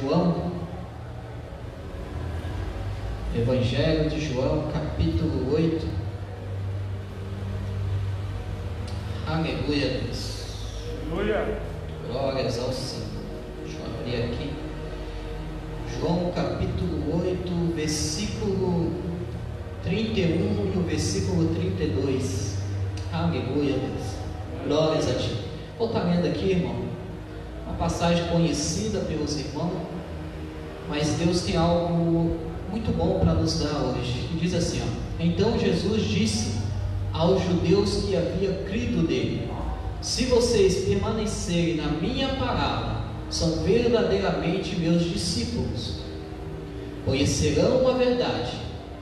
João, Evangelho de João, capítulo 8. Aleluia, Deus. Aleluia. Glórias ao Senhor. Deixa eu abrir aqui. João, capítulo 8, versículo 31 e o versículo 32. Aleluia, Deus. Glórias a Ti. Vou estar lendo aqui, irmão, uma passagem conhecida pelos irmãos, mas Deus tem algo muito bom para nos dar hoje, que diz assim, ó: Então Jesus disse aos judeus que havia crido nele: Se vocês permanecerem na minha palavra, são verdadeiramente meus discípulos. Conhecerão a verdade,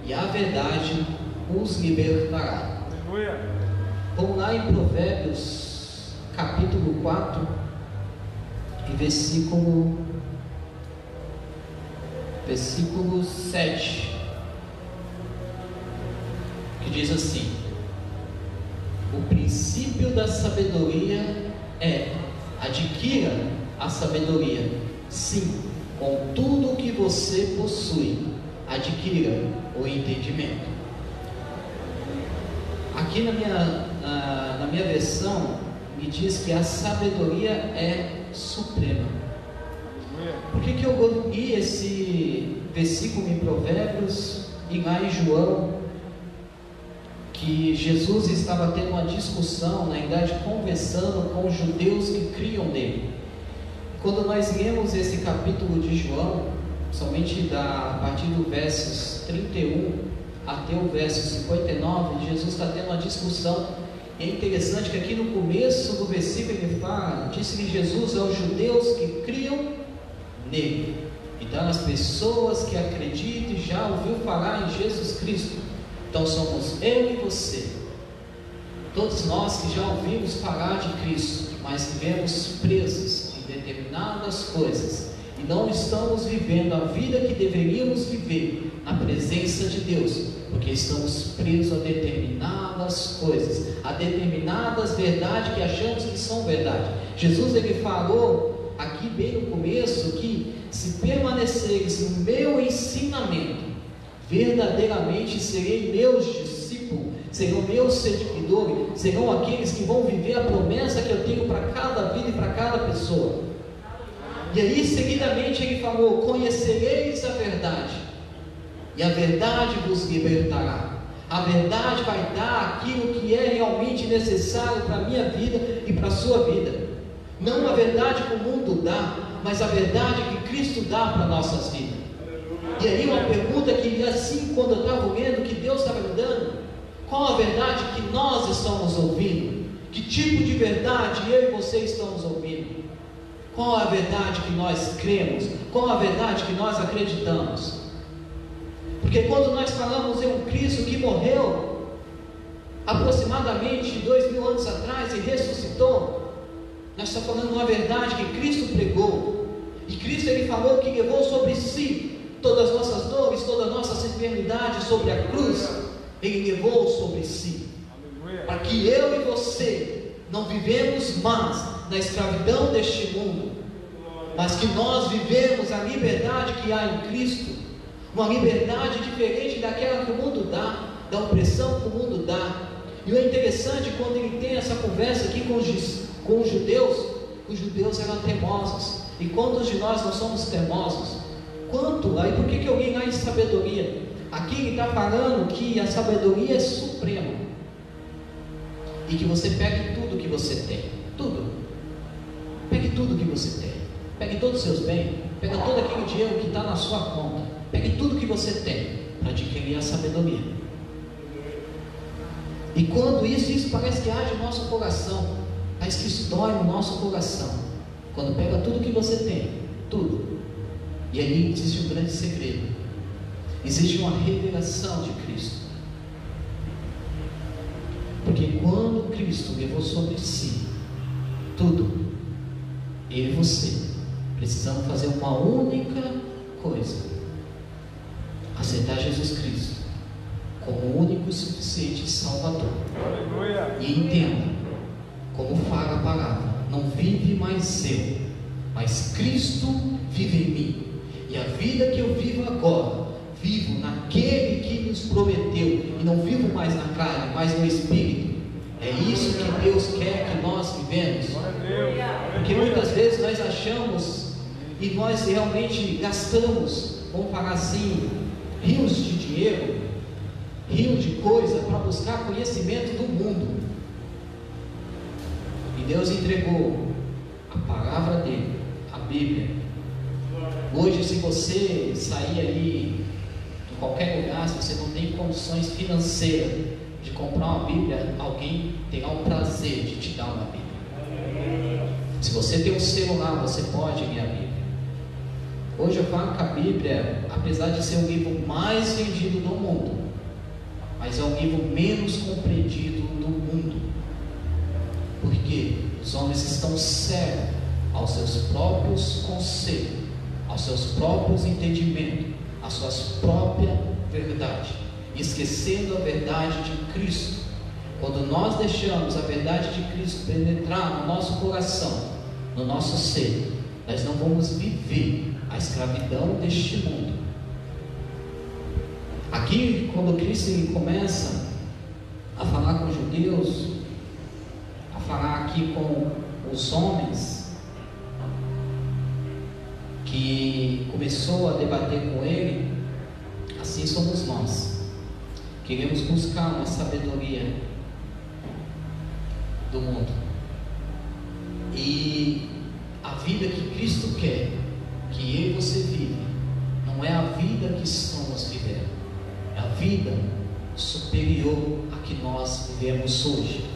e a verdade os libertará. Aleluia. Vamos lá em Provérbios, capítulo 4, e versículo 7, que diz assim: O princípio da sabedoria é: adquira a sabedoria, sim, com tudo o que você possui, adquira o entendimento. Aqui na minha versão me diz que a sabedoria é suprema. Por que eu li esse versículo em Provérbios e lá em João, que Jesus estava tendo uma discussão, na verdade conversando com os judeus que criam nele? Quando nós lemos esse capítulo de João, somente a partir do versos 31 até o verso 59, Jesus está tendo uma discussão. E é interessante que aqui no começo do versículo ele fala, disse que Jesus aos judeus que criam nele. Então as pessoas que acreditam e já ouviu falar em Jesus Cristo, então somos eu e você, todos nós que já ouvimos falar de Cristo, mas vivemos presos em determinadas coisas e não estamos vivendo a vida que deveríamos viver na presença de Deus, porque estamos presos a determinadas coisas, a determinadas verdades que achamos que são verdade. Jesus ele falou aqui bem no começo que se permaneceres no meu ensinamento, verdadeiramente serei meus discípulos, serão meus seguidores, serão aqueles que vão viver a promessa que eu tenho para cada vida e para cada pessoa. E aí seguidamente ele falou: conhecereis a verdade, e a verdade vos libertará. A verdade vai dar aquilo que é realmente necessário para a minha vida e para a sua vida. Não a verdade que o mundo dá, mas a verdade que Cristo dá para nossas vidas. E aí uma pergunta que assim, quando eu estava lendo, que Deus estava me dando: qual a verdade que nós estamos ouvindo? Que tipo de verdade eu e você estamos ouvindo? Qual a verdade que nós cremos? Qual a verdade que nós acreditamos? Porque quando nós falamos em um Cristo que morreu aproximadamente 2000 anos atrás e ressuscitou, nós estamos falando uma verdade que Cristo pregou. E Cristo ele falou que levou sobre si todas as nossas dores, todas as nossas enfermidades sobre a cruz. Ele levou sobre si, para que eu e você não vivemos mais na escravidão deste mundo, mas que nós vivemos a liberdade que há em Cristo, uma liberdade diferente daquela que o mundo dá, da opressão que o mundo dá. E o interessante, quando ele tem essa conversa aqui com os judeus eram temosos. E quantos de nós não somos temosos? Aí por que eu li lá em sabedoria? Aqui ele está falando que a sabedoria é suprema, e que você pegue tudo que você tem, tudo, pegue tudo que você tem, pegue todos os seus bens, pega todo aquele dinheiro que está na sua conta, pegue tudo que você tem para adquirir a sabedoria. E quando isso parece que age no nosso coração, parece que isso dói no nosso coração, quando pega tudo que você tem, tudo. E aí existe um grande segredo, existe uma revelação de Cristo. Porque quando Cristo levou sobre si tudo, eu e você precisamos fazer uma única coisa: aceitar Jesus Cristo como o único e suficiente Salvador. Aleluia. E entenda, como fala a palavra: não vive mais eu, mas Cristo vive em mim. vida que eu vivo agora, vivo naquele que nos prometeu, e não vivo mais na carne, mas no Espírito. É isso que Deus quer que nós vivemos. Porque muitas vezes nós achamos e nós realmente gastamos, vamos falar assim, rios de dinheiro, rios de coisa para buscar conhecimento do mundo. E Deus entregou a palavra dele, a Bíblia. Hoje, se você sair ali em qualquer lugar, se você não tem condições financeiras de comprar uma Bíblia, alguém terá o prazer de te dar uma Bíblia. Se você tem um celular, você pode ler a Bíblia. Hoje eu falo que a Bíblia, apesar de ser o livro mais vendido do mundo, mas é o livro menos compreendido do mundo. Porque os homens estão cegos aos seus próprios conceitos, aos seus próprios entendimentos, às suas próprias verdades, esquecendo a verdade de Cristo. Quando nós deixamos a verdade de Cristo penetrar no nosso coração, no nosso ser, nós não vamos viver a escravidão deste mundo. Aqui, quando Cristo começa a falar com os judeus, a falar aqui com os homens, que começou a debater com ele, assim somos nós. Queremos buscar uma sabedoria do mundo, e a vida que Cristo quer que eu e você vive, não é a vida que estamos vivendo, é a vida superior a que nós vivemos hoje.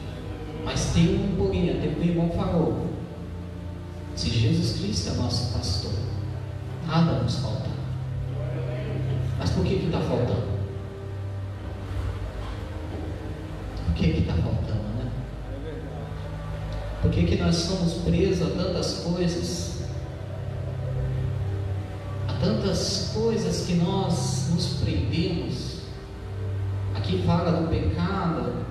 Mas tem um porém, até o irmão falou: se Jesus Cristo é nosso pastor, nada nos falta. Mas por que está faltando? Por que está faltando, né? Por que nós somos presos a tantas coisas? A tantas coisas que nós nos prendemos. Aqui fala do pecado.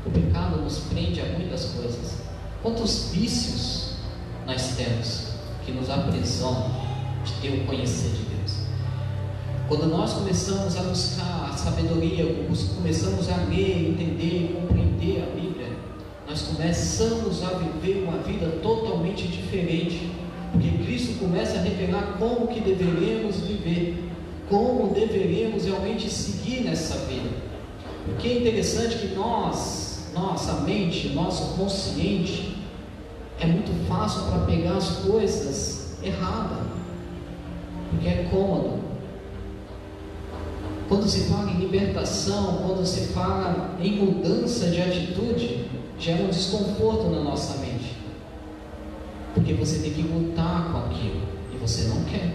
O pecado nos prende a muitas coisas. Quantos vícios nós temos que nos aprisionam de ter o conhecer de Deus? Quando nós começamos a buscar a sabedoria, começamos a ler, entender, compreender a Bíblia, nós começamos a viver uma vida totalmente diferente, porque Cristo começa a revelar como que deveremos viver, como deveremos realmente seguir nessa vida. Porque é interessante que nossa mente, nosso consciente, é muito fácil para pegar as coisas erradas, porque é cômodo. Quando se fala em libertação, quando se fala em mudança de atitude, gera um desconforto na nossa mente, porque você tem que lutar com aquilo, e você não quer.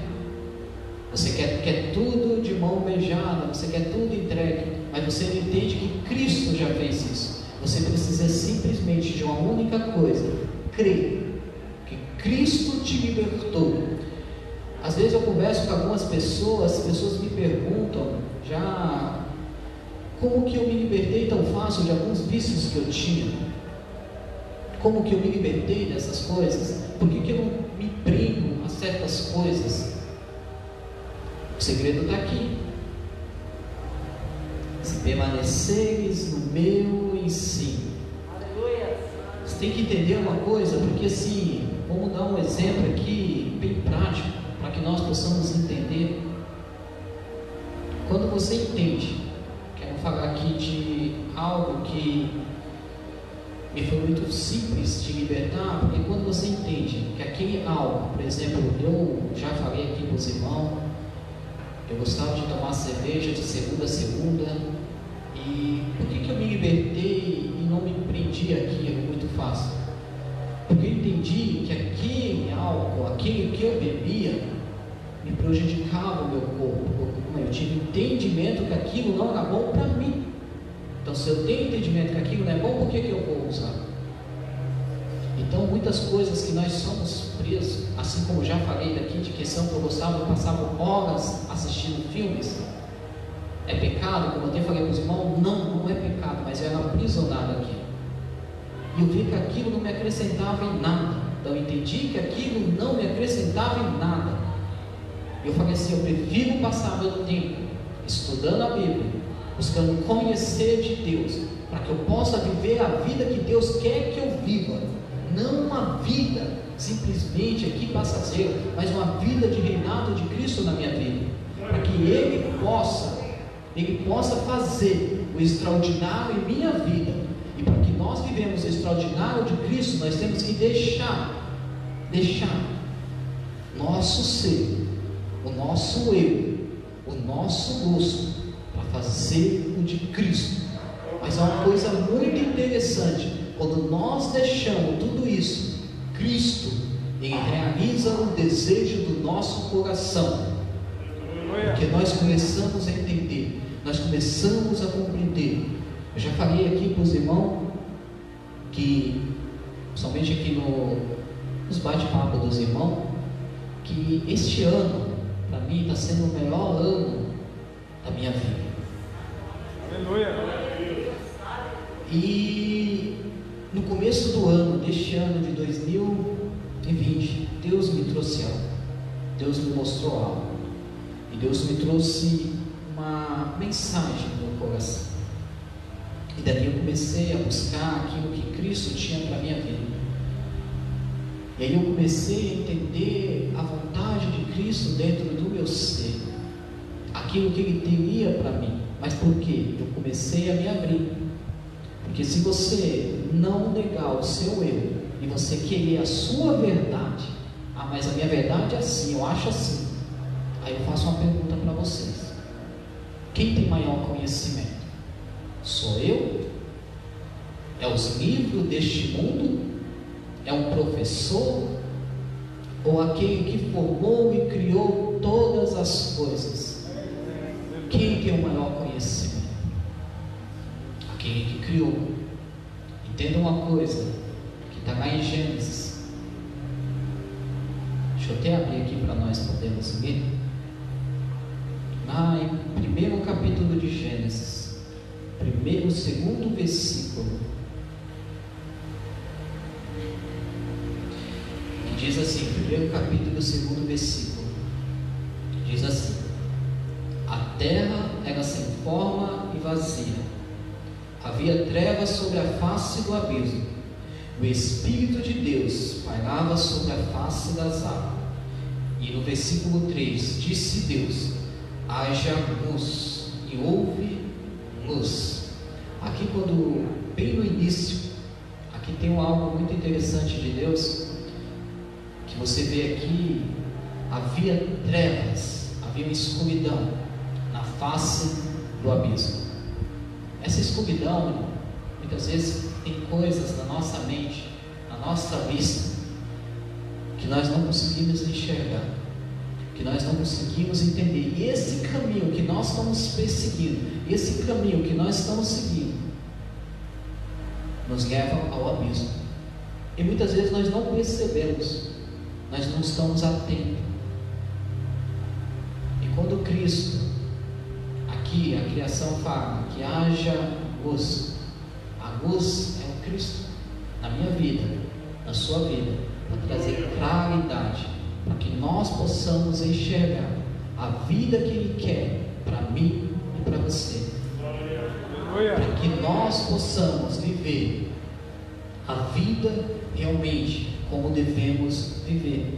Você quer tudo de mão beijada, você quer tudo entregue, mas você não entende que Cristo já fez isso. Você precisa simplesmente de uma única coisa: crer que Cristo te libertou. Às vezes eu converso com algumas pessoas, as pessoas me perguntam já como que eu me libertei tão fácil de alguns vícios que eu tinha, como que eu me libertei dessas coisas, por que eu não me prendo a certas coisas? O segredo está aqui: se permaneceres no meu ensino. Você tem que entender uma coisa, porque assim, vamos dar um exemplo aqui bem prático, para que nós possamos entender. Quando você entende, quero falar aqui de algo que me foi muito simples de libertar, porque quando você entende que aquele algo, por exemplo, eu já falei aqui para os irmãos, eu gostava de tomar cerveja de segunda a segunda, e por que eu me libertei e não me prendi aquilo muito fácil? Porque eu entendi que aquele álcool, aquilo que eu bebia, me prejudicava o meu corpo. Eu tive entendimento que aquilo não era bom para mim. Então, se eu tenho entendimento que aquilo não é bom, por que eu vou usar? Então, muitas coisas que nós somos presos, assim como já falei daqui, de questão que eu gostava, eu passava horas assistindo filmes. É pecado? Como eu até falei para os irmãos, não é pecado, mas eu era aprisionado aqui. E eu vi que aquilo não me acrescentava em nada. Então eu entendi que aquilo não me acrescentava em nada. Eu falei assim, eu prefiro passar meu tempo estudando a Bíblia, buscando conhecer de Deus, para que eu possa viver a vida que Deus quer que eu viva, não uma vida simplesmente aqui passageira, mas uma vida de reinado de Cristo na minha vida, para que Ele possa fazer o extraordinário em minha vida. E para que nós vivemos o extraordinário de Cristo, nós temos que deixar nosso ser, o nosso eu, o nosso gosto, para fazer o de Cristo. Mas é uma coisa muito interessante, quando nós deixamos tudo isso, Cristo, Ele realiza o desejo do nosso coração, porque nós começamos a entender, nós começamos a compreender. Eu já falei aqui para os irmãos, que, somente aqui nos bate-papo dos irmãos, que este ano, para mim, está sendo o melhor ano da minha vida. Aleluia! E no começo do ano, deste ano de 2020, Deus me trouxe algo, Deus me mostrou algo, e Deus me trouxe uma mensagem no meu coração. E dali eu comecei a buscar aquilo que Cristo tinha para a minha vida. E aí eu comecei a entender a vontade de Cristo dentro do meu ser, aquilo que Ele teria para mim. Mas por quê? Eu comecei a me abrir. Porque se você não negar o seu eu, e você querer a sua verdade, mas a minha verdade é assim, eu acho assim, aí eu faço uma pergunta para vocês: quem tem maior conhecimento? Sou eu? É os livros deste mundo? É um professor? Ou aquele que formou e criou todas as coisas? Quem tem o maior conhecimento? Aquele que criou. Entenda uma coisa, que está lá em Gênesis. Deixa eu até abrir aqui para nós podermos ler. Lá em primeiro capítulo de Gênesis, segundo versículo, que diz assim, primeiro capítulo, segundo versículo, diz assim: a terra era sem forma e vazia, havia trevas sobre a face do abismo, o Espírito de Deus pairava sobre a face das águas. E no versículo 3, disse Deus: haja luz, e houve luz. Aqui, bem no início, aqui tem algo muito interessante de Deus, que você vê aqui: havia trevas, havia uma escuridão na face do abismo. Essa escuridão, muitas vezes, tem coisas na nossa mente, na nossa vista, que nós não conseguimos enxergar, que nós não conseguimos entender. E esse caminho que nós estamos perseguindo, esse caminho que nós estamos seguindo, nos leva ao abismo. E muitas vezes nós não percebemos, nós não estamos atentos. E quando Cristo, aqui a criação fala que haja luz, a luz é o Cristo na minha vida, na sua vida, para trazer claridade, para que nós possamos enxergar a vida que Ele quer para mim e para você, para que nós possamos viver a vida realmente como devemos viver.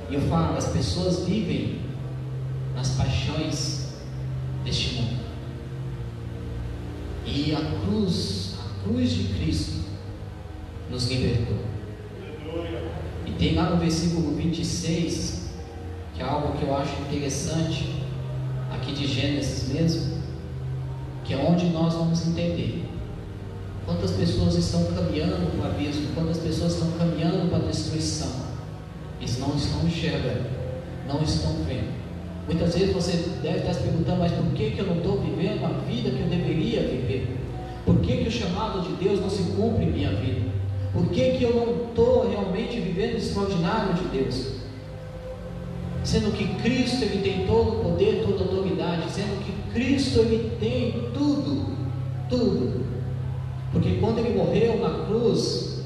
E eu falo, as pessoas vivem nas paixões deste mundo, e a cruz de Cristo nos libertou. E tem lá no versículo 26, que é algo que eu acho interessante, aqui de Gênesis mesmo, que é onde nós vamos entender quantas pessoas estão caminhando para o abismo, quantas pessoas estão caminhando para a destruição. Eles não estão enxergando, não estão vendo. Muitas vezes você deve estar se perguntando: mas por que eu não estou vivendo a vida que eu deveria viver? Por que o chamado de Deus não se cumpre em minha vida? Por que eu não estou realmente vivendo o extraordinário de Deus? Sendo que Cristo, Ele tem todo o poder, toda a autoridade, sendo que Cristo, Ele tem tudo. Porque quando Ele morreu na cruz,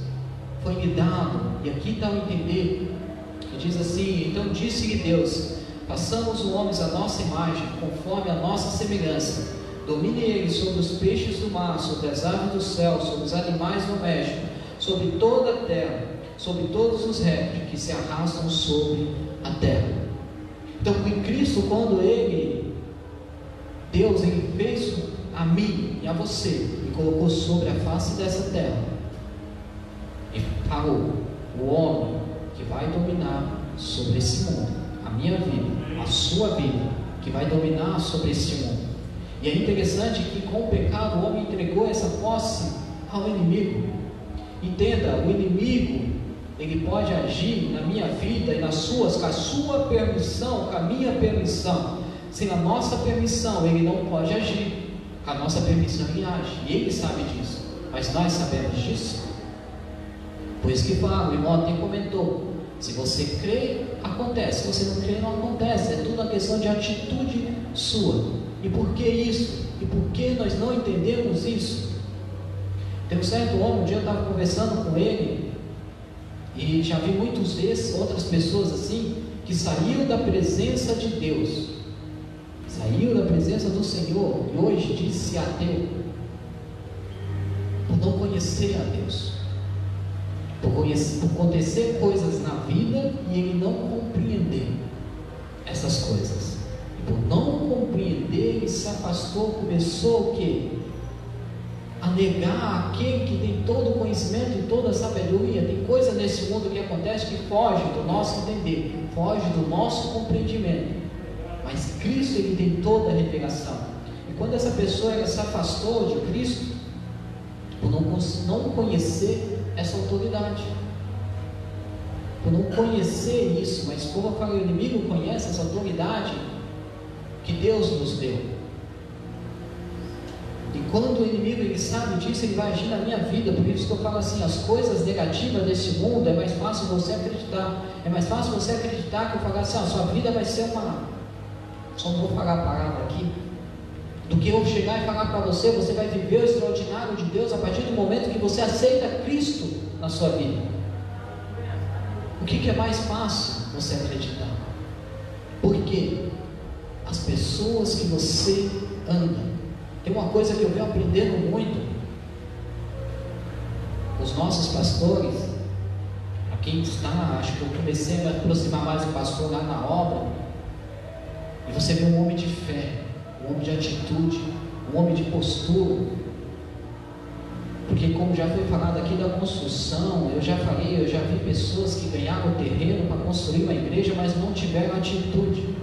foi-lhe dado, e aqui está o entender, que diz assim: então disse-lhe Deus: façamos os homens à nossa imagem, conforme a nossa semelhança. Domine eles sobre os peixes do mar, sobre as aves do céu, sobre os animais domésticos, sobre toda a terra, sobre todos os répteis que se arrastam sobre a terra. Então, em Cristo, quando Deus fez a mim e a você, e colocou sobre a face dessa terra, e falou: o homem que vai dominar sobre esse mundo, a minha vida, a sua vida, que vai dominar sobre esse mundo. E é interessante que com o pecado o homem entregou essa posse ao inimigo. Entenda, o inimigo, ele pode agir na minha vida e nas suas, com a sua permissão, com a minha permissão. Sem a nossa permissão, ele não pode agir. Com a nossa permissão, ele age. E ele sabe disso. Mas nós sabemos disso? Por isso que fala, o irmão até comentou: se você crê, acontece. Se você não crê, não acontece. É tudo uma questão de atitude sua. E por que isso? E por que nós não entendemos isso? Tem um certo homem, um dia eu estava conversando com ele, e já vi muitos desses, outras pessoas assim, que saiu da presença de Deus, saiu da presença do Senhor, e hoje diz-se ateu, por não conhecer a Deus, por acontecer coisas na vida e ele não compreender essas coisas. E por não compreender, ele se afastou, começou o quê? A negar aquele que tem todo o conhecimento e toda a sabedoria. Tem coisa nesse mundo que acontece que foge do nosso entender, foge do nosso compreendimento. Mas Cristo, ele tem toda a revelação. E quando essa pessoa ela se afastou de Cristo, por não conhecer essa autoridade, por não conhecer isso, mas como eu falei, o inimigo conhece essa autoridade que Deus nos deu. E quando o inimigo ele sabe disso, ele vai agir na minha vida. Por isso que eu falo assim, as coisas negativas desse mundo, é mais fácil você acreditar. É mais fácil você acreditar que eu falar assim, sua vida vai ser só não vou falar a palavra aqui, do que eu chegar e falar para você, você vai viver o extraordinário de Deus a partir do momento que você aceita Cristo na sua vida. O que é mais fácil você acreditar? Porque as pessoas que você anda, tem uma coisa que eu venho aprendendo muito, os nossos pastores, aqui está, acho que eu comecei a me aproximar mais do pastor lá na obra, e você vê um homem de fé, um homem de atitude, um homem de postura, porque como já foi falado aqui da construção, eu já vi pessoas que ganharam terreno para construir uma igreja, mas não tiveram atitude.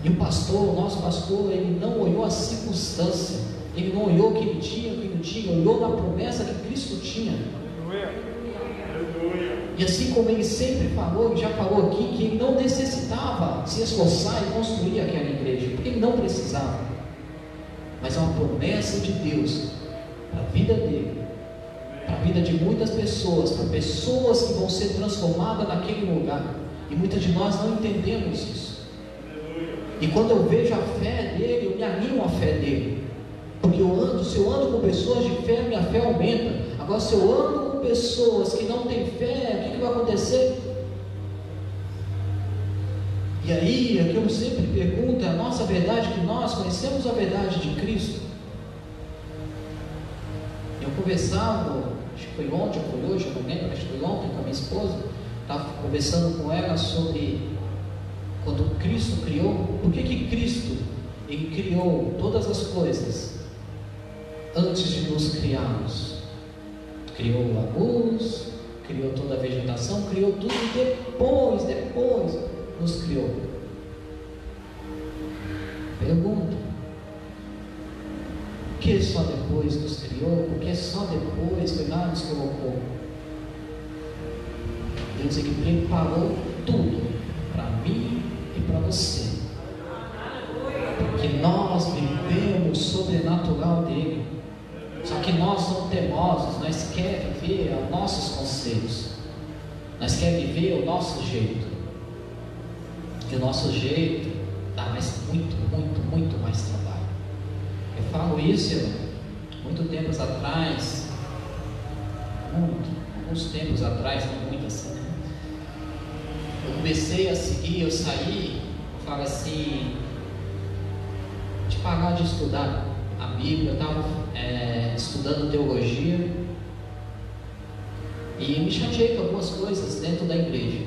E o nosso pastor, ele não olhou a circunstância, ele não olhou o que ele tinha, o que não tinha, olhou na promessa que Cristo tinha. E assim como ele sempre falou, ele já falou aqui, que ele não necessitava se esforçar e construir aquela igreja, porque ele não precisava. Mas é uma promessa de Deus para a vida dele, para a vida de muitas pessoas, para pessoas que vão ser transformadas naquele lugar. E muitas de nós não entendemos isso. E quando eu vejo a fé dele, eu me animo à fé dele. Porque se eu ando com pessoas de fé, minha fé aumenta. Agora, se eu ando com pessoas que não têm fé, o que vai acontecer? E aí, é que eu sempre pergunto, é a nossa verdade, que nós conhecemos a verdade de Cristo. Eu conversava, acho que foi ontem, ou foi hoje, eu não lembro, acho que foi ontem com a minha esposa, estava conversando com ela sobre quando Cristo criou. Por que Cristo ele criou todas as coisas antes de nos criarmos? Criou a luz, criou toda a vegetação, criou tudo e depois nos criou. Pergunta: por que só depois nos criou? Por que só depois que Deus nos colocou? Deus ele preparou tudo para mim e para você, porque nós vivemos o sobrenatural dele. Só que nós somos teimosos, nós queremos viver aos nossos conselhos, nós queremos viver o nosso jeito, e o nosso jeito dá muito mais trabalho. Eu falo isso muito tempos atrás, alguns tempos atrás, não muito assim, né? Eu comecei a seguir, eu saí fala assim, de parar de estudar a Bíblia. Eu estava estudando teologia e me chateei com algumas coisas dentro da igreja.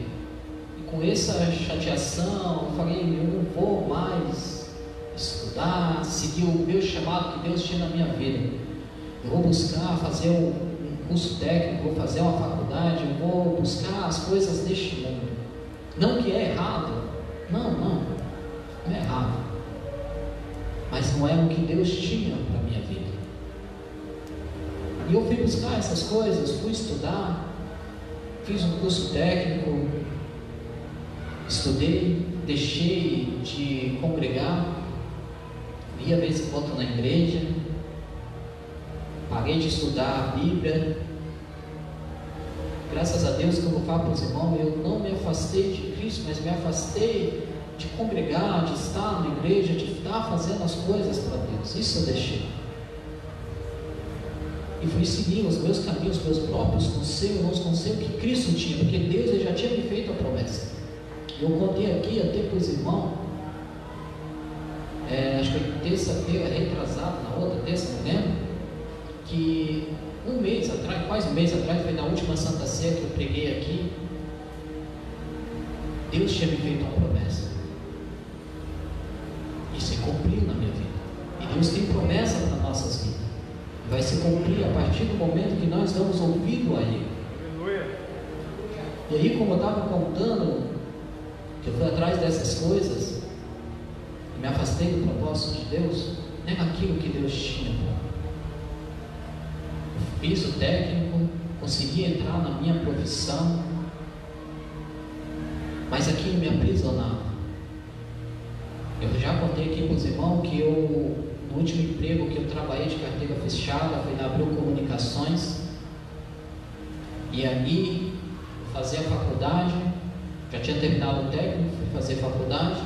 E com essa chateação, eu falei, eu não vou mais estudar, seguir o meu chamado que Deus tinha na minha vida. Eu vou buscar fazer um curso técnico, vou fazer uma faculdade, eu vou buscar as coisas deste mundo. Não que é errado, não é errado, mas não é o que Deus tinha para a minha vida. E eu fui buscar essas coisas, fui estudar, fiz um curso técnico, estudei, deixei de congregar, ia vez em quando na igreja, parei de estudar a Bíblia. Graças a Deus, que eu vou falar para os irmãos, eu não me afastei de Cristo, mas me afastei de congregar, de estar na igreja, de estar fazendo as coisas para Deus. Isso eu deixei. E fui seguir os meus caminhos, os meus próprios conselhos, os conselhos que Cristo tinha, porque Deus ele já tinha me feito a promessa. Eu contei aqui até para os irmãos, acho que terça-feira, retrasado, na outra terça, não lembro, que um mês atrás, quase um mês atrás, foi na última Santa Ceia que eu preguei aqui, Deus tinha me feito uma promessa. E se cumpriu na minha vida. E Deus tem promessa para nossas vidas. Vai se cumprir a partir do momento que nós damos ouvido a Ele. Aleluia. E aí, como eu estava contando, que eu fui atrás dessas coisas, e me afastei do propósito de Deus, não era aquilo que Deus tinha para mim. Fiz o técnico, consegui entrar na minha profissão, mas aquilo me aprisionava. Eu já contei aqui para os irmãos que no último emprego que eu trabalhei de carteira fechada, foi na Abril Comunicações, e ali fazia faculdade, já tinha terminado o técnico, fui fazer faculdade,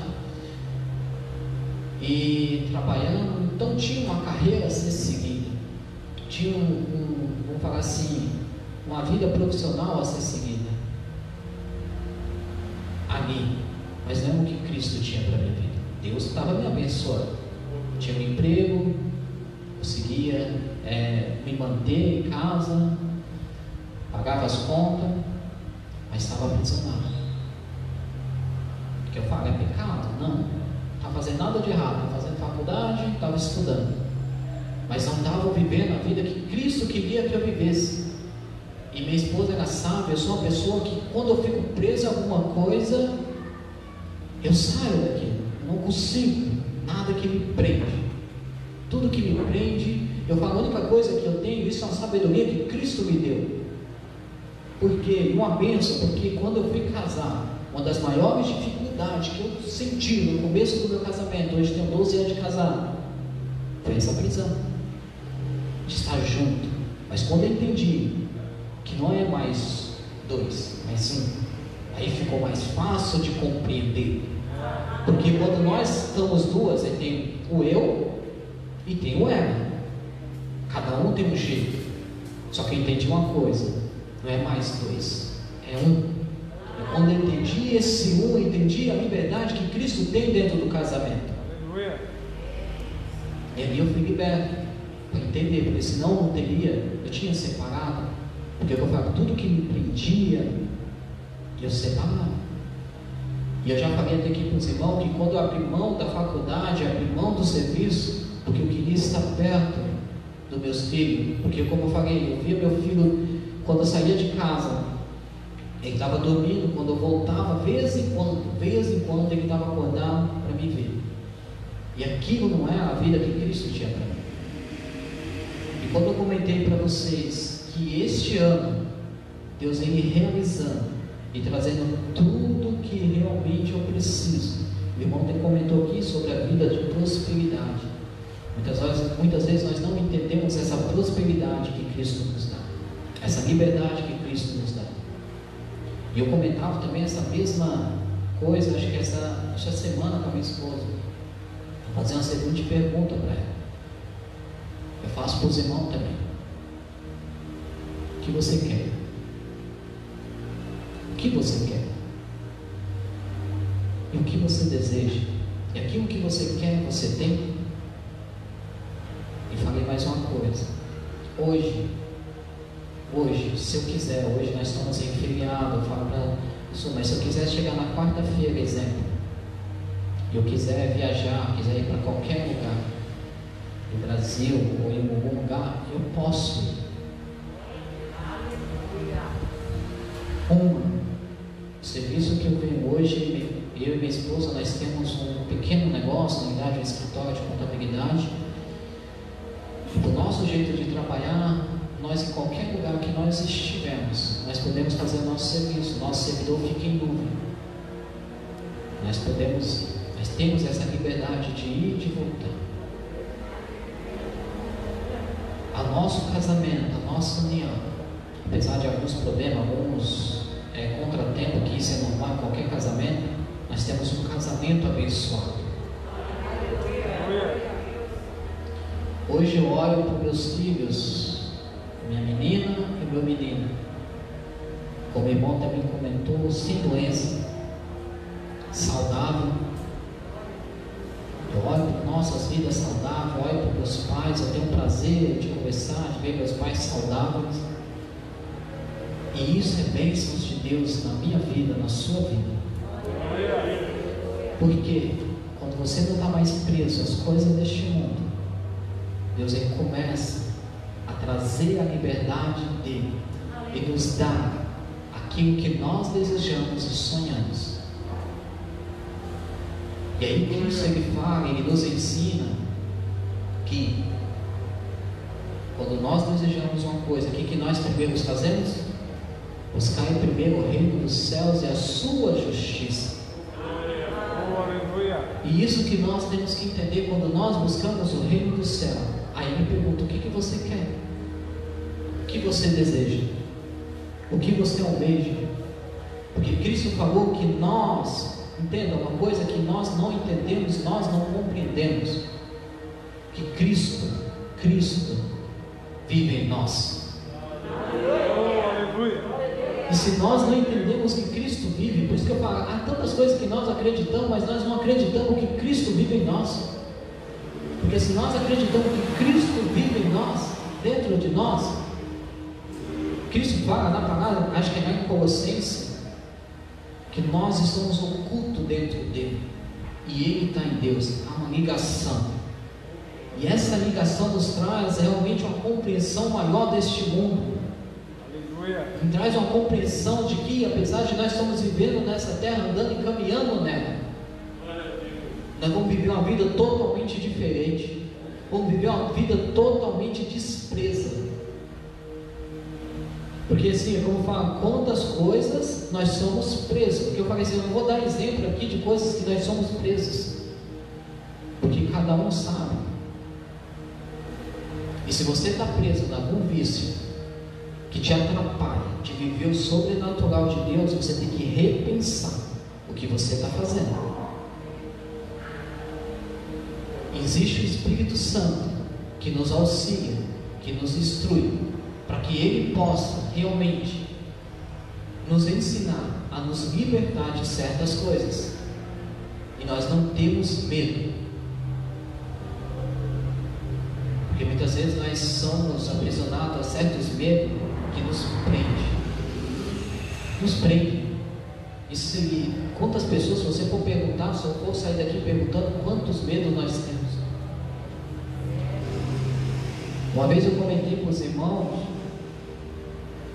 e trabalhando, então tinha uma carreira a ser seguida, tinha vamos falar assim, uma vida profissional a ser seguida, ali, mas não é o que Cristo tinha para a minha vida. Deus estava me abençoando, tinha um emprego, conseguia me manter em casa, pagava as contas, mas estava aprisionado. Porque eu falo, é pecado? Não, não estava fazendo nada de errado, estava fazendo faculdade, estava estudando, mas não estava vivendo a vida que Cristo queria que eu vivesse. E minha esposa era sábia, eu sou uma pessoa que quando eu fico preso a alguma coisa, eu saio daquilo. Não consigo, nada que me prende. Tudo que me prende, eu falo, a única coisa que eu tenho, isso é uma sabedoria que Cristo me deu. Porque, uma bênção, porque quando eu fui casar, uma das maiores dificuldades que eu senti no começo do meu casamento, hoje tenho 12 anos de casado, foi essa prisão, de estar junto. Mas quando eu entendi que não é mais 2, mas 1, aí ficou mais fácil de compreender. Porque quando nós estamos duas, tem o eu e tem o ela. Cada um tem um jeito. Só que eu entendi uma coisa, não é mais 2, é 1. E quando eu entendi esse 1, eu entendi a liberdade que Cristo tem dentro do casamento. Aleluia. E ali eu fui liberto para entender, porque senão não teria, eu tinha separado. Porque eu falava, tudo que me prendia, eu separava. E eu já falei até aqui para os irmãos que quando eu abri mão da faculdade, abri mão do serviço, porque eu queria estar perto dos meus filhos. Porque como eu falei, eu via meu filho, quando eu saía de casa, ele estava dormindo, quando eu voltava, vez em quando ele estava acordado para me ver. E aquilo não é a vida que Cristo tinha para mim. E quando eu comentei para vocês que este ano, Deus vem me realizando, e trazendo tudo que realmente eu preciso. O irmão comentou aqui sobre a vida de prosperidade. Muitas vezes nós não entendemos essa prosperidade que Cristo nos dá, essa liberdade que Cristo nos dá. E eu comentava também essa mesma coisa, acho que essa semana com a minha esposa. Vou fazer uma seguinte pergunta para ela. Eu faço para os irmãos também. O que você quer? O que você quer? E o que você deseja? E aquilo que você quer, você tem? E falei mais uma coisa. Hoje, se eu quiser, hoje nós estamos em feriado, eu falo para isso, mas se eu quiser chegar na quarta-feira, exemplo, e eu quiser viajar, quiser ir para qualquer lugar do Brasil ou em algum lugar, eu posso. O serviço que eu venho hoje, eu e minha esposa, nós temos um pequeno negócio, na verdade, um escritório de contabilidade. Do nosso jeito de trabalhar, nós em qualquer lugar que nós estivermos, nós podemos fazer o nosso serviço, nosso servidor fica em dúvida. Nós temos essa liberdade de ir e de voltar. A nosso casamento, a nossa união, apesar de alguns problemas, alguns contratempos, que isso é normal em qualquer casamento, nós temos um casamento abençoado. Hoje eu olho para meus filhos, minha menina e meu menino, como o irmão também comentou, sem doença, saudável. Eu olho para nossas vidas saudáveis, olho para meus pais, eu tenho o prazer de conversar, de ver meus pais saudáveis. E isso é bênçãos de Deus na minha vida, na sua vida. Porque quando você não está mais preso às coisas deste mundo, Deus ele começa a trazer a liberdade dele e nos dá aquilo que nós desejamos e sonhamos. E aí Cristo ele fala, ele nos ensina que quando nós desejamos uma coisa, o que nós primeiro fazemos? Buscar primeiro o reino dos céus e a sua justiça. E isso que nós temos que entender quando nós buscamos o reino do céu. Aí ele pergunta: o que você quer? O que você deseja? O que você almeja? Porque Cristo falou que nós, entenda uma coisa que nós não entendemos, nós não compreendemos, que Cristo vive em nós. E se nós não entendemos que Cristo vive, por isso que eu falo, há tantas coisas que nós acreditamos, mas nós não acreditamos que Cristo vive em nós. Porque se nós acreditamos que Cristo vive em nós, dentro de nós, Cristo fala na palavra, acho que é lá em Colossenses, que nós estamos ocultos dentro dele, e ele está em Deus. Há uma ligação, e essa ligação nos traz realmente uma compreensão maior deste mundo. Nos traz uma compreensão de que, apesar de nós estamos vivendo nessa terra, andando e caminhando nela, nós vamos viver uma vida totalmente diferente, vamos viver uma vida totalmente despreza. Porque assim, como eu falo, quantas coisas nós somos presos. Porque eu falei assim, eu não vou dar exemplo aqui de coisas que nós somos presos, porque cada um sabe. E se você está preso em algum vício que te atrapalha de viver o sobrenatural de Deus, você tem que repensar o que você está fazendo. Existe o Espírito Santo que nos auxilia, que nos instrui, para que Ele possa realmente nos ensinar a nos libertar de certas coisas, e nós não temos medo, porque muitas vezes nós somos aprisionados a certos medos que nos prende. Isso seria, quantas pessoas, se você for perguntar, se eu for sair daqui perguntando quantos medos nós temos. Uma vez eu comentei com os irmãos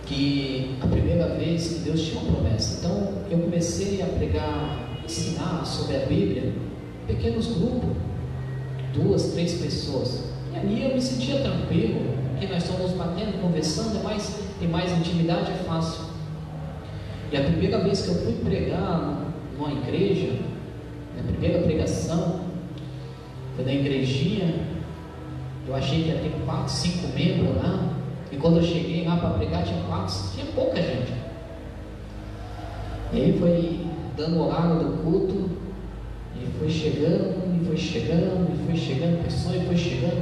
que a primeira vez que Deus tinha uma promessa, então eu comecei a pregar, ensinar sobre a Bíblia, pequenos grupos, 2, 3 pessoas, e ali eu me sentia tranquilo, porque nós estamos batendo, conversando, tem mais intimidade, é fácil. E a primeira vez que eu fui pregar numa igreja, a primeira pregação foi na igrejinha, eu achei que ia ter 4, 5 membros lá, e quando eu cheguei lá para pregar tinha pouca gente. E aí foi dando o horário do culto, e foi chegando, pessoa, e foi chegando.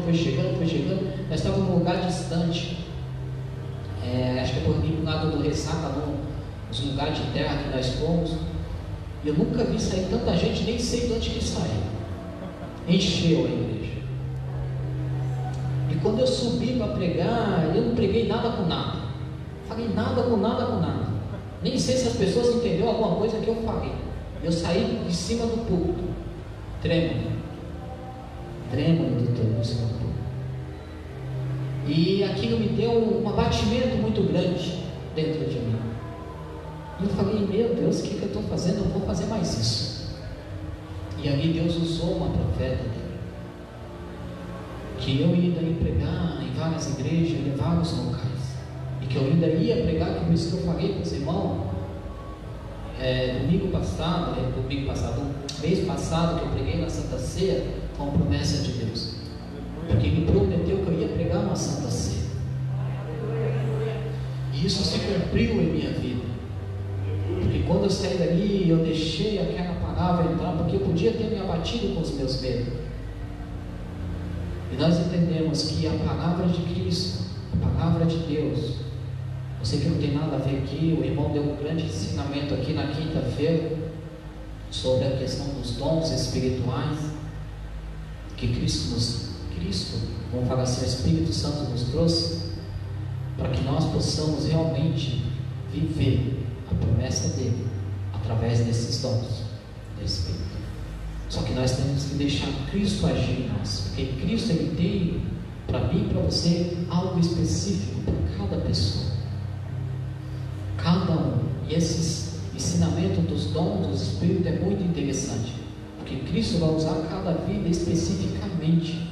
Nós estávamos num lugar distante, acho que é por ali do lado do Ressaca, nos lugares de terra que nós fomos. Eu nunca vi sair tanta gente, nem sei de onde que saiu. Encheu a igreja. E quando eu subi para pregar, eu não preguei nada com nada. Falei nada com nada com nada. Nem sei se as pessoas entenderam alguma coisa que eu falei. Eu saí de cima do púlpito, trêmulo do todo, em cima do púlpito. E aquilo me deu um abatimento muito grande dentro de mim. E eu falei, meu Deus, o que eu estou fazendo? Eu não vou fazer mais isso. E ali Deus usou uma profeta dele, que eu ia daí pregar em várias igrejas, em vários locais, e que eu ainda ia pregar, que por isso que eu falei para os irmãos, mês passado, que eu preguei na Santa Ceia, com a promessa de Deus, porque Ele prometeu que eu ia pregar uma Santa Ceia, e isso se cumpriu em minha vida. Porque quando eu saí dali, eu deixei aquela palavra entrar, porque eu podia ter me abatido com os meus medos. E nós entendemos que a palavra de Cristo, a palavra de Deus, eu sei que não tem nada a ver aqui, o irmão deu um grande ensinamento aqui na quinta-feira, sobre a questão dos dons espirituais, que Cristo, vamos falar assim, o Espírito Santo nos trouxe, para que nós possamos realmente viver a promessa dele, através desses dons do Espírito. Só que nós temos que deixar Cristo agir em nós, porque Cristo, Ele tem para mim e para você algo específico para cada pessoa, cada um. E esses ensinamentos dos dons do Espírito é muito interessante, porque Cristo vai usar cada vida especificamente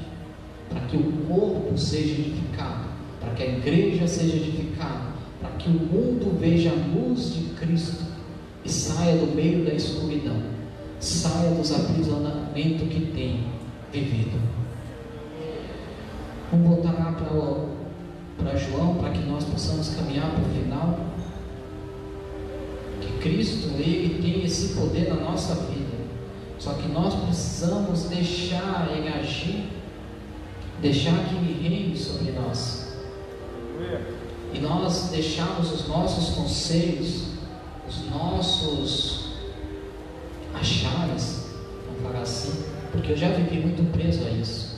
para que o corpo seja edificado, para que a igreja seja edificada, para que o mundo veja a luz de Cristo e saia do meio da escuridão, saia dos aprisionamentos que tem vivido. Vamos voltar lá para João, para que nós possamos caminhar para o final. Que Cristo, Ele tem esse poder na nossa vida, só que nós precisamos deixar Ele agir, deixar que Ele reine sobre nós. E nós deixamos os nossos conceitos, os nossos achares, vamos falar assim, porque eu já vivi muito preso a isso.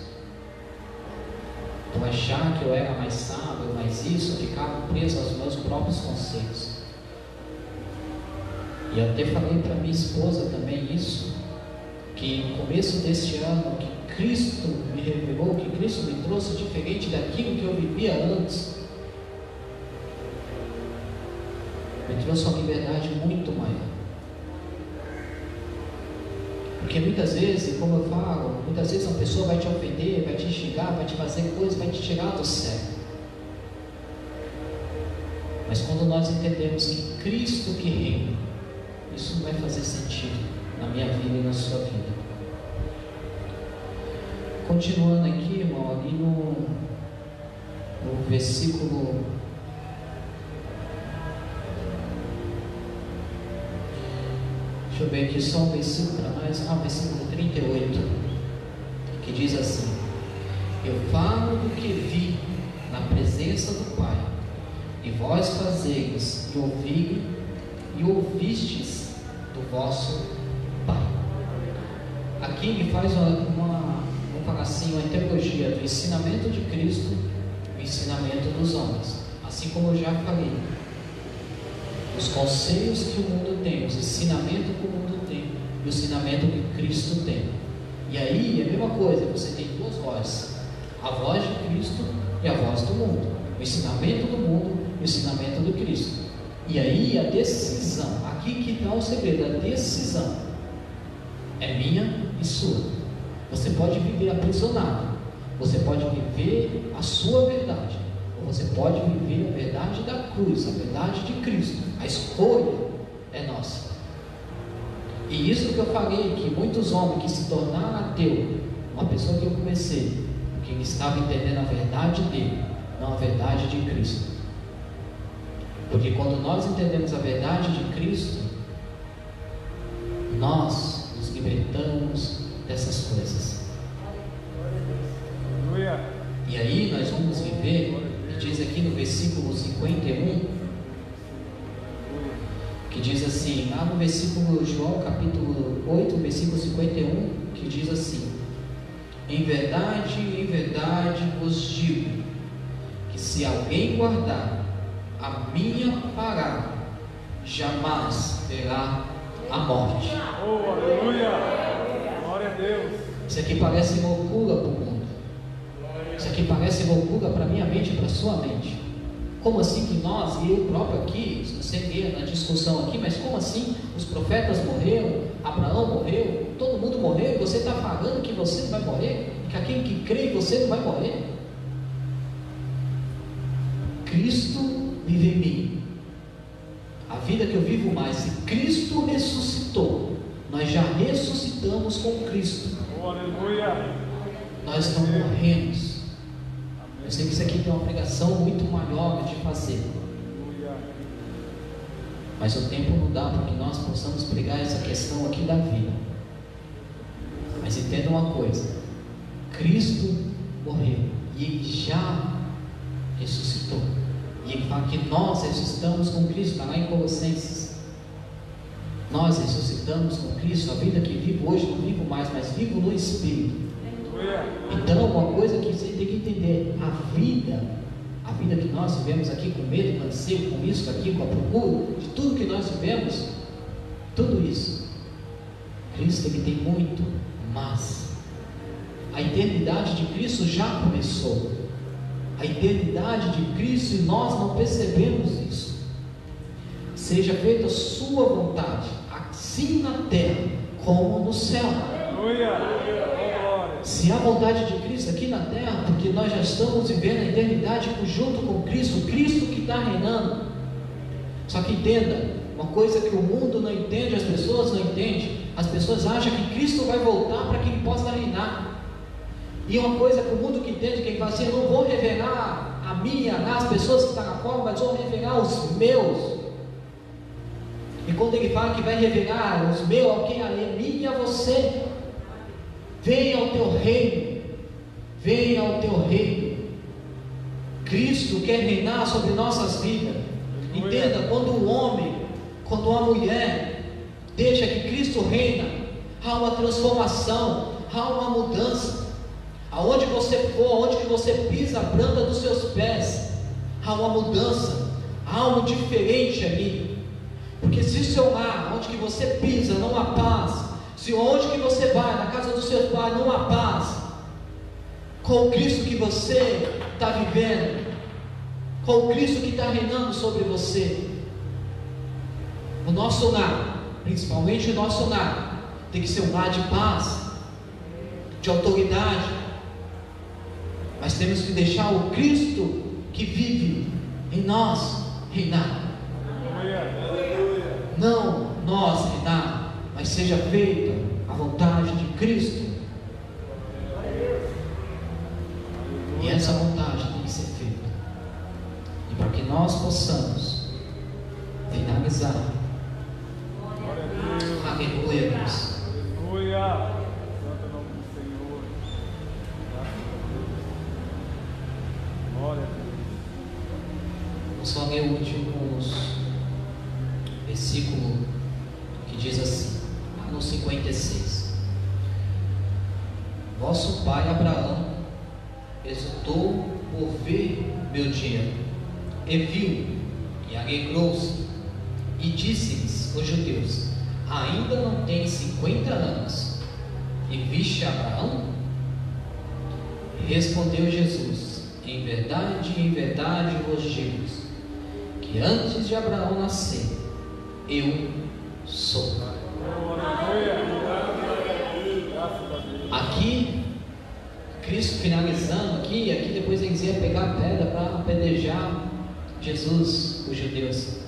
Eu achar que eu era mais sábio, mais isso, eu ficava preso aos meus próprios conceitos. E eu até falei para minha esposa também isso, que no começo deste ano, que Cristo me revelou, que Cristo me trouxe diferente daquilo que eu vivia antes. Me trouxe uma liberdade muito maior. Porque muitas vezes, como eu falo, muitas vezes uma pessoa vai te ofender, vai te xingar, vai te fazer coisas, vai te tirar do céu. Mas quando nós entendemos que Cristo que reina, isso vai fazer sentido na minha vida e na sua vida. Continuando aqui, irmão, ali no versículo... Deixa eu ver aqui só um versículo para nós, versículo 38, que diz assim: eu falo do que vi na presença do Pai, e vós fazeis e ouvistes do vosso Pai. Aqui ele faz vamos falar assim, uma teologia do ensinamento de Cristo e o ensinamento dos homens, assim como eu já falei. Os conceitos que o mundo tem, os ensinamentos que o mundo tem e o ensinamento que Cristo tem. E aí é a mesma coisa, você tem duas vozes, a voz de Cristo e a voz do mundo, o ensinamento do mundo e o ensinamento do Cristo. E aí a decisão, aqui que está o segredo, a decisão é minha e sua. Você pode viver aprisionado, você pode viver a sua verdade, ou você pode viver a verdade da cruz, a verdade de Cristo. A escolha é nossa. E isso que eu falei, que muitos homens que se tornaram ateu, uma pessoa que eu comecei, porque ele estava entendendo a verdade dele, não a verdade de Cristo. Porque quando nós entendemos a verdade de Cristo, nós nos libertamos dessas coisas. E aí nós vamos viver, diz aqui no versículo 51, que diz assim, lá no versículo João, capítulo 8, versículo 51, que diz assim: em verdade vos digo, que se alguém guardar a minha palavra, jamais verá a morte. Oh, aleluia! Glória a Deus! Isso aqui parece loucura para o mundo. Isso aqui parece loucura para a minha mente e para a sua mente. Como assim que nós, e eu próprio aqui, sem ver na discussão aqui, mas como assim os profetas morreram, Abraão morreu, todo mundo morreu, e você está falando que você não vai morrer? Que aquele que crê em você não vai morrer? Cristo vive em mim. A vida que eu vivo mais, se Cristo ressuscitou, nós já ressuscitamos com Cristo. Oh, aleluia! Nós não morremos. Eu sei que isso aqui tem uma pregação muito maior de fazer, mas o tempo não dá para que nós possamos pregar essa questão aqui da vida. Mas entenda uma coisa: Cristo morreu e Ele já ressuscitou. E Ele fala que nós ressuscitamos com Cristo, está lá em Colossenses. Nós ressuscitamos com Cristo. A vida que vivo hoje não vivo mais, mas vivo no Espírito. Então, uma coisa que você tem que entender: a vida que nós vivemos aqui, com medo, com anseio, com isso, aqui, com a procura de tudo que nós vivemos, tudo isso, Cristo Ele tem muito mais. A eternidade de Cristo já começou. A eternidade de Cristo, e nós não percebemos isso. Seja feita a sua vontade, assim na terra como no céu. Se há vontade de Cristo aqui na terra, porque nós já estamos vivendo a eternidade junto com Cristo, Cristo que está reinando. Só que entenda, uma coisa que o mundo não entende, as pessoas não entendem. As pessoas acham que Cristo vai voltar para que Ele possa reinar. E uma coisa que o mundo que entende, que ele fala assim: eu não vou revelar a minha, as pessoas que estão na forma, mas vou revelar os meus. E quando ele fala que vai revelar os meus, quem é minha, você. Venha ao teu reino, venha ao teu reino. Cristo quer reinar sobre nossas vidas. Entenda, quando um homem, quando uma mulher deixa que Cristo reina, há uma transformação, há uma mudança. Aonde você for, aonde que você pisa a planta dos seus pés, há uma mudança, há algo diferente ali. Porque se o seu lar, onde que você pisa, não há paz, se onde que você vai, na casa dos seus pais, não há paz, com o Cristo que você está vivendo, com o Cristo que está reinando sobre você, o nosso lar, principalmente o nosso lar, tem que ser um lar de paz, de autoridade. Mas temos que deixar o Cristo que vive em nós reinar. Não nós reinar, mas seja feita a vontade de Cristo. E essa vontade tem que ser feita. E para que nós possamos finalizar, aleluia, Deus. Aleluia. Vamos só ler o último versículo que diz assim, lá no 56: vosso pai Abraão exultou por ver meu dia, e viu, e alegrou-se, e disse-lhes os judeus: ainda não tem 50 anos, e viste Abraão? E respondeu Jesus: em verdade vos digo, que antes de Abraão nascer, eu sou. Aqui, Cristo finalizando aqui depois eles iam pegar a pedra para apedrejar Jesus, os judeus.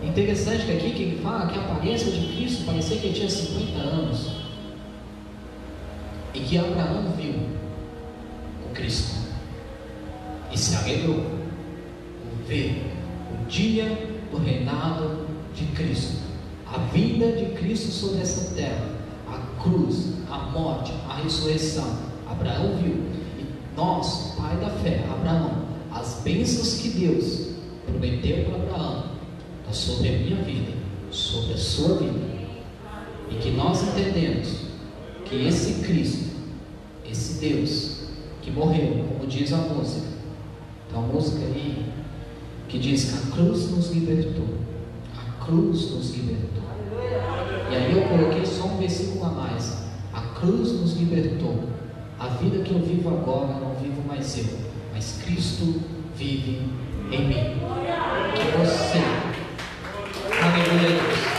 Interessante que aqui que ele fala que a aparência de Cristo parecia que ele tinha 50 anos, e que Abraão viu o Cristo e se alegrou por ver o dia do reinado de Cristo, a vinda de Cristo sobre essa terra, a cruz, a morte, a ressurreição. Abraão viu, e nós, pai da fé, Abraão, as bênçãos que Deus prometeu para Abraão, sobre a minha vida, sobre a sua vida, e que nós entendemos que esse Cristo, esse Deus que morreu, como diz a música, tem uma música aí que diz que a cruz nos libertou, a cruz nos libertou. E aí eu coloquei só um versículo a mais: a cruz nos libertou. A vida que eu vivo agora não vivo mais eu, mas Cristo vive em mim. Que você, aleluia, Deus.